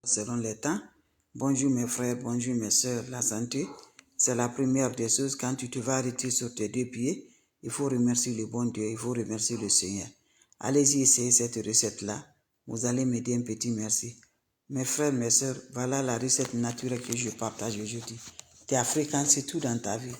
selon les temps. Bonjour mes frères, bonjour mes soeurs, la santé, c'est la première des choses. Quand tu te vas arrêter sur tes deux pieds, il faut remercier le bon Dieu, il faut remercier le Seigneur. Allez-y essayer cette recette-là, vous allez me dire un petit merci. Mes frères, mes soeurs, voilà la recette naturelle que je partage aujourd'hui. Tu es africain, c'est tout dans ta vie,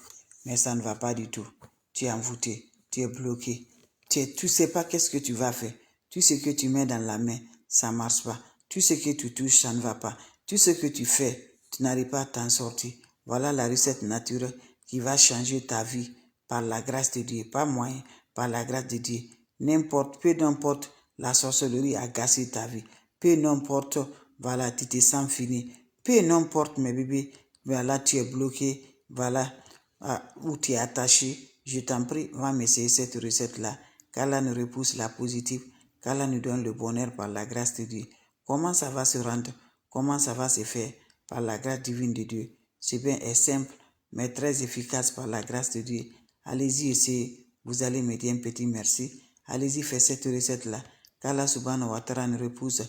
mais ça ne va pas du tout. Tu es envoûté, tu es bloqué, tu ne sais pas qu'est-ce que tu vas faire. Tout ce que tu mets dans la main, ça ne marche pas. Tout ce que tu touches, ça ne va pas. Tout ce que tu fais, tu n'arrives pas à t'en sortir. Voilà la recette naturelle qui va changer ta vie par la grâce de Dieu. Pas moyen, par la grâce de Dieu. Peu n'importe, la sorcellerie a gâché ta vie. Peu n'importe, voilà, tu te sens fini. Peu n'importe, mes bébés, voilà, tu es bloqué, voilà, où tu es attaché. Je t'en prie, va m'essayer cette recette-là. Qu'Allah nous repousse la positive, qu'Allah nous donne le bonheur par la grâce de Dieu. Comment ça va se rendre? Comment ça va se faire? Par la grâce divine de Dieu. C'est bien et simple, mais très efficace par la grâce de Dieu. Allez-y essayez, vous allez me dire un petit merci. Allez-y faire cette recette-là. Qu'Allah subhanahu wa ta'ala nous repousse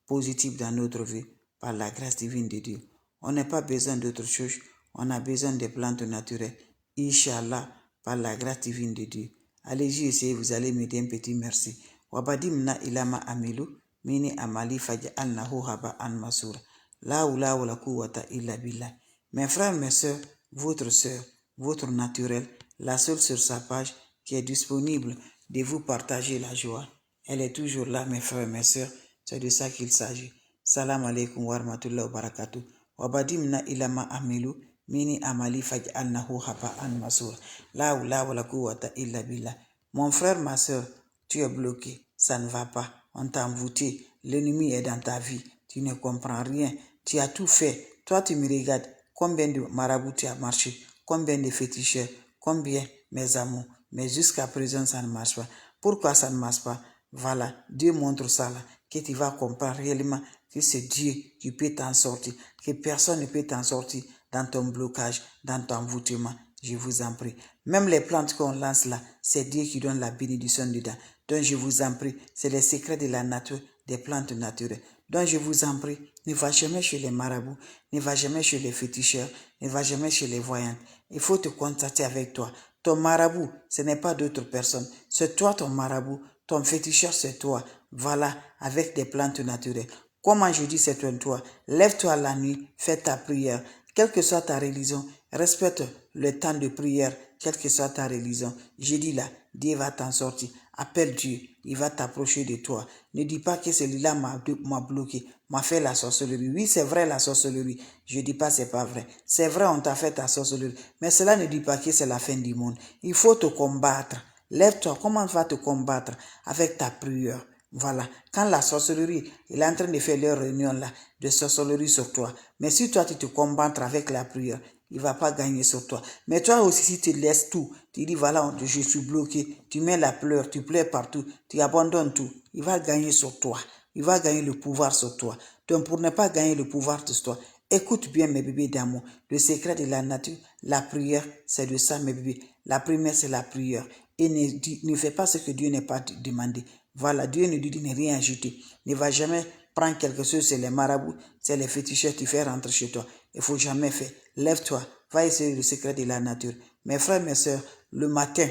positive dans notre vie par la grâce divine de Dieu. On n'a pas besoin d'autre chose, on a besoin des plantes naturelles. Inch'Allah, par la grâce divine de Dieu. Allez-y essayez, vous allez me dire un petit merci. Wabadimna ilama amilu mini amali faj'alnahu haba'an masura. La oula wa la quwwata illa billah. Mes frères, mes soeurs, votre naturel, la seule sur sa page qui est disponible de vous partager la joie. Elle est toujours là, mes frères, mes soeurs. C'est de ça qu'il s'agit. Salam alaikum wa rahmatullahi wa barakatuh. Wabadimna ilama amilu mini amali faj'alnahu haba'an masura. La oula wa la quwwata illa billah. Mon frère, ma soeur, tu es bloqué, ça ne va pas, on t'a envoûté, l'ennemi est dans ta vie, tu ne comprends rien, tu as tout fait. Toi, tu me regardes, combien de marabouts tu as marché, combien de féticheurs, combien, mes amours, mais jusqu'à présent, ça ne marche pas. Pourquoi ça ne marche pas? Voilà, Dieu montre ça là, que tu vas comprendre réellement que c'est Dieu qui peut t'en sortir, que personne ne peut t'en sortir dans ton blocage, dans ton envoûtement. Je vous en prie. Même les plantes qu'on lance là, c'est Dieu qui donne la bénédiction dedans. Donc je vous en prie, c'est les secrets de la nature, des plantes naturelles. Donc je vous en prie, ne va jamais chez les marabouts, ne va jamais chez les féticheurs, ne va jamais chez les voyantes. Il faut te contacter avec toi. Ton marabout, ce n'est pas d'autres personnes. C'est toi ton marabout. Ton féticheur, c'est toi. Voilà, avec des plantes naturelles. Comment je dis c'est toi? Lève-toi la nuit, fais ta prière. Quelle que soit ta religion, respecte le temps de prière, quelle que soit ta religion. Je dis là, Dieu va t'en sortir. Appelle Dieu, il va t'approcher de toi. Ne dis pas que celui-là m'a bloqué, m'a fait la sorcellerie. Oui, c'est vrai la sorcellerie. Je dis pas c'est pas vrai. C'est vrai, on t'a fait ta sorcellerie. Mais cela ne dit pas que c'est la fin du monde. Il faut te combattre. Lève-toi, comment tu vas te combattre? Avec ta prière. Voilà. Quand la sorcellerie, il est en train de faire leur réunion là, de sorcellerie sur toi. Mais si toi, tu te combattes avec la prière, il ne va pas gagner sur toi. Mais toi aussi, si tu laisses tout, tu dis voilà, je suis bloqué, tu mets la pleure, tu pleures partout, tu abandonnes tout, il va gagner sur toi. Il va gagner le pouvoir sur toi. Donc, pour ne pas gagner le pouvoir sur toi, écoute bien mes bébés d'amour. Le secret de la nature, la prière, c'est de ça mes bébés. La première, c'est la prière. Et ne fais pas ce que Dieu n'a pas demandé. Voilà, Dieu nous dit de ne rien ajouter. Ne va jamais prendre quelque chose, c'est les marabouts, c'est les féticheurs, tu fais rentrer chez toi. Il ne faut jamais faire. Lève-toi, va essayer le secret de la nature. Mes frères, mes soeurs, le matin,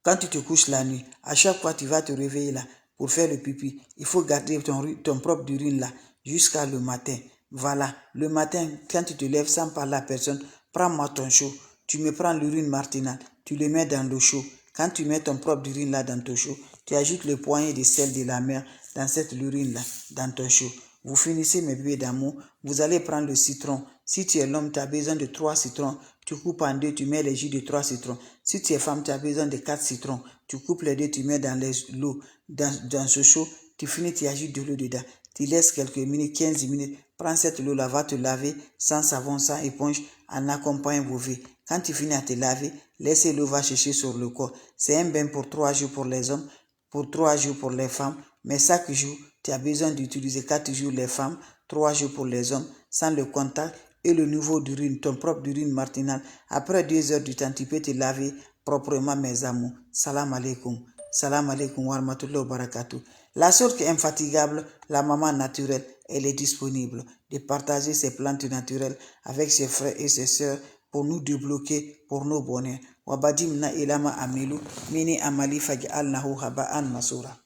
quand tu te couches la nuit, à chaque fois tu vas te réveiller là pour faire le pipi, il faut garder ton propre urine là jusqu'à le matin. Voilà, le matin, quand tu te lèves sans parler à personne, prends-moi ton chaud, tu me prends l'urine martinale, tu le mets dans l'eau chaude. Quand tu mets ton propre urine là dans ton chaud, tu ajoutes le poignet de sel de la mer dans cette urine là, dans ton chaud. Vous finissez mes bébés d'amour, vous allez prendre le citron. Si tu es l'homme, tu as besoin de 3 citrons. Tu coupes en deux, tu mets les jus de 3 citrons. Si tu es femme, tu as besoin de 4 citrons. Tu coupes les deux, tu mets dans l'eau, dans ce chaud. Tu finis, tu ajoutes de l'eau dedans. Tu laisses quelques minutes, 15 minutes. Prends cette eau-là, va te laver sans savon, sans éponge, en accompagnant vos vies. Quand tu finis à te laver, laissez l'eau va chercher sur le corps. C'est un bain pour 3 jours pour les hommes, pour 3 jours pour les femmes. Mais chaque jour, tu as besoin d'utiliser 4 jours les femmes, 3 jours pour les hommes, sans le contact et le niveau d'urine, ton propre urine martinale. Après 2 heures du temps, tu peux te laver proprement, mes amours. Salam alaikum. Salam alaikum wa rahmatullahi wa barakatuh. La source qui est infatigable, la maman naturelle, elle est disponible. De partager ces plantes naturelles avec ses frères et ses sœurs pour nous débloquer, pour nos bonheurs. Wabadimna ilama amilu, mini amali faj'alnahu haba'an masura.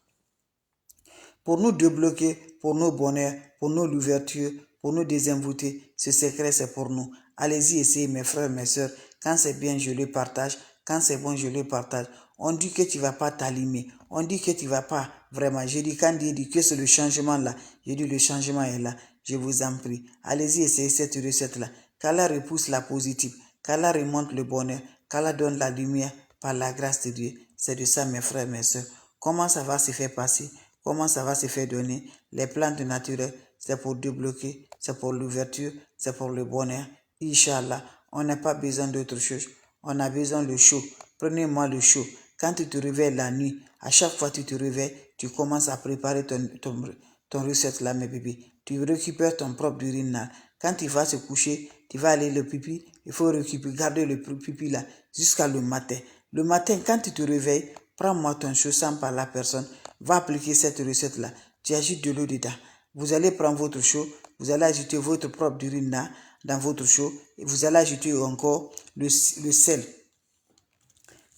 Pour nous débloquer, pour nos bonheurs, pour nos ouvertures, pour nous désenvoûter, ce secret c'est pour nous. Allez-y, essayez mes frères, mes sœurs. Quand c'est bien, je le partage. Quand c'est bon, je le partage. On dit que tu ne vas pas t'allumer. On dit que tu ne vas pas vraiment. Je dis, quand Dieu dit que c'est le changement là, je dis le changement est là. Je vous en prie. Allez-y, essayez cette recette-là. Qu'Allah repousse la positive. Qu'Allah remonte le bonheur. Qu'Allah donne la lumière par la grâce de Dieu. C'est de ça, mes frères, mes sœurs. Comment ça va se faire passer? Comment ça va se faire donner? Les plantes naturelles, c'est pour débloquer, c'est pour l'ouverture, c'est pour le bonheur. Inch'Allah, on n'a pas besoin d'autre chose. On a besoin de chaud. Prenez-moi le chaud. Quand tu te réveilles la nuit, à chaque fois que tu te réveilles, tu commences à préparer ton recette là, mes bébés. Tu récupères ton propre urine là. Quand tu vas se coucher, tu vas aller le pipi. Il faut garder le pipi là jusqu'à le matin. Le matin, quand tu te réveilles, prends-moi ton chaud sans par la personne. Va appliquer cette recette là. Tu ajoutes de l'eau dedans. Vous allez prendre votre chaud. Vous allez ajouter votre propre urine là dans votre chaud. Et vous allez ajouter encore le sel.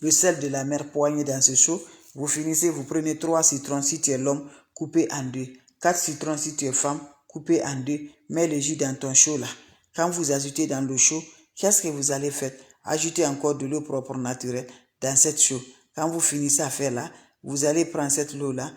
Le sel de la mer poigné dans ce chaud. Vous finissez, vous prenez 3 citrons si tu es l'homme, coupé en 2. 4 citrons si tu es femme, coupé en 2. Mets le jus dans ton chaud là. Quand vous ajoutez dans le chaud, qu'est-ce que vous allez faire? Ajoutez encore de l'eau propre naturelle dans cette chaud. Quand vous finissez à faire là, vous allez prendre cette eau là.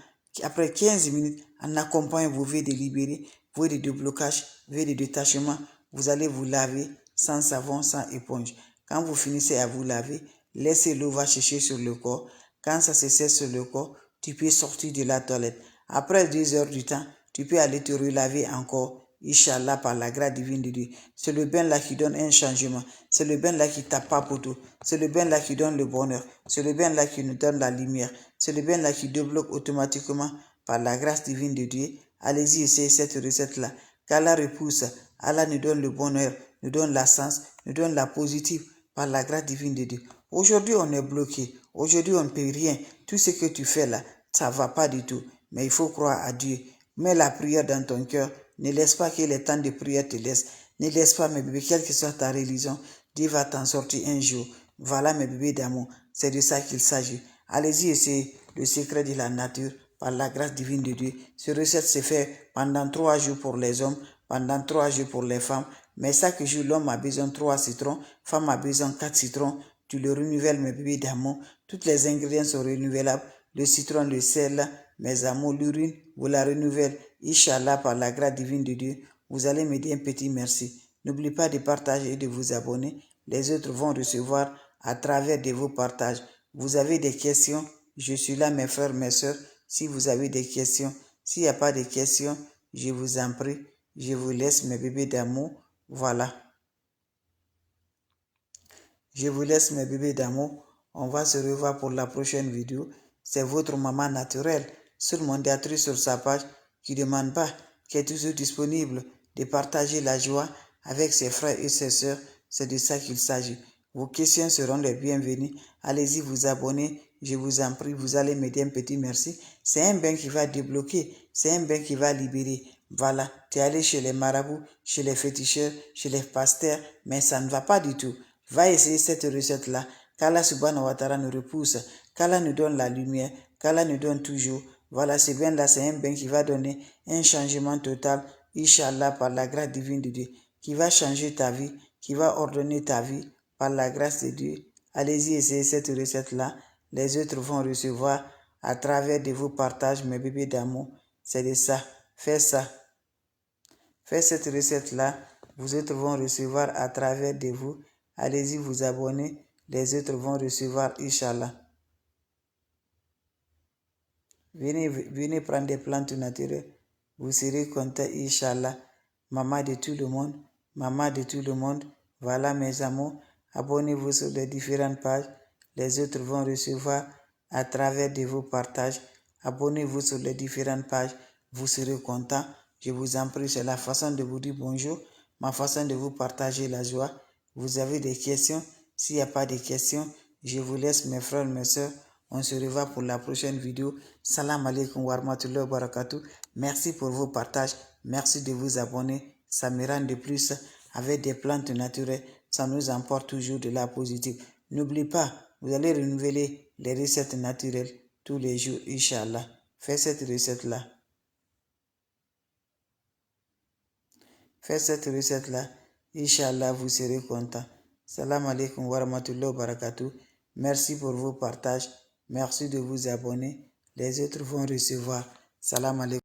Après 15 minutes, en accompagnant vos vœux de libérer, vœux de déblocage, vœux de détachement, vous allez vous laver sans savon, sans éponge. Quand vous finissez à vous laver, laissez l'eau va chercher sur le corps. Quand ça se sèche sur le corps, tu peux sortir de la toilette. Après 2 heures du temps, tu peux aller te relaver encore. Inch'Allah, par la grâce divine de Dieu. C'est le bain là qui donne un changement. C'est le bain là qui tape pas pour tout. C'est le bain là qui donne le bonheur. C'est le bain là qui nous donne la lumière. C'est le bain là qui débloque automatiquement par la grâce divine de Dieu. Allez-y, essayez cette recette là. Qu'Allah repousse. Allah nous donne le bonheur, nous donne la sens, nous donne la positive par la grâce divine de Dieu. Aujourd'hui, on est bloqué. Aujourd'hui, on ne peut rien. Tout ce que tu fais là, ça ne va pas du tout. Mais il faut croire à Dieu. Mets la prière dans ton cœur. Ne laisse pas que les temps de prière te laissent. Ne laisse pas, mes bébés, quelle que soit ta religion, Dieu va t'en sortir un jour. Voilà, mes bébés d'amour. C'est de ça qu'il s'agit. Allez-y, essayez le secret de la nature par la grâce divine de Dieu. Ce recette se fait pendant 3 jours pour les hommes, pendant 3 jours pour les femmes. Mais chaque jour, l'homme a besoin de 3 citrons, femme a besoin de 4 citrons. Tu le renouvelles, mes bébés d'amour. Tous les ingrédients sont renouvelables. Le citron, le sel, mes amours, l'urine, vous la renouvelle. Inch'Allah, par la grâce divine de Dieu, vous allez me dire un petit merci. N'oubliez pas de partager et de vous abonner. Les autres vont recevoir à travers de vos partages. Vous avez des questions? Je suis là, mes frères, mes sœurs. Si vous avez des questions, s'il n'y a pas de questions, je vous en prie, je vous laisse, mes bébés d'amour. Voilà. Je vous laisse, mes bébés d'amour. On va se revoir pour la prochaine vidéo. C'est votre maman naturelle, sur mondatrice sur sa page, qui ne demande pas, qui est toujours disponible de partager la joie avec ses frères et ses sœurs. C'est de ça qu'il s'agit. Vos questions seront les bienvenues. Allez-y vous abonner. Je vous en prie, vous allez me dire un petit merci. C'est un bain qui va débloquer. C'est un bain qui va libérer. Voilà, tu es allé chez les marabouts, chez les féticheurs, chez les pasteurs, mais ça ne va pas du tout. Va essayer cette recette-là. Qu'Allah subhanahu wa ta'ala nous repousse. Qu'Allah nous donne la lumière. Qu'Allah nous donne toujours. Voilà, ce bain-là, c'est un bain qui va donner un changement total, Inch'Allah, par la grâce divine de Dieu, qui va changer ta vie, qui va ordonner ta vie par la grâce de Dieu. Allez-y, essayez cette recette-là. Les autres vont recevoir à travers de vos partages, mes bébés d'amour. C'est de ça. Fais ça. Faites cette recette-là. Vous autres vont recevoir à travers de vous. Allez-y vous abonner. Les autres vont recevoir, Inch'Allah. Venez prendre des plantes naturelles. Vous serez content, Inch'Allah. Maman de tout le monde. Maman de tout le monde. Voilà mes amours. Abonnez-vous sur les différentes pages. Les autres vont recevoir à travers de vos partages. Abonnez-vous sur les différentes pages. Vous serez content. Je vous en prie, c'est la façon de vous dire bonjour. Ma façon de vous partager la joie. Vous avez des questions? S'il n'y a pas de questions, je vous laisse, mes frères, mes sœurs. On se revoit pour la prochaine vidéo. Salam alaikum wa rahmatullahi wa barakatuh. Merci pour vos partages. Merci de vous abonner. Ça me rend de plus avec des plantes naturelles. Ça nous apporte toujours de la positive. N'oubliez pas, vous allez renouveler les recettes naturelles tous les jours, Inch'Allah. Faites cette recette-là. Faites cette recette-là. Inch'Allah, vous serez content. Salam alaikum wa rahmatullahi wa barakatuh. Merci pour vos partages. Merci de vous abonner. Les autres vont recevoir. Salam alaikum.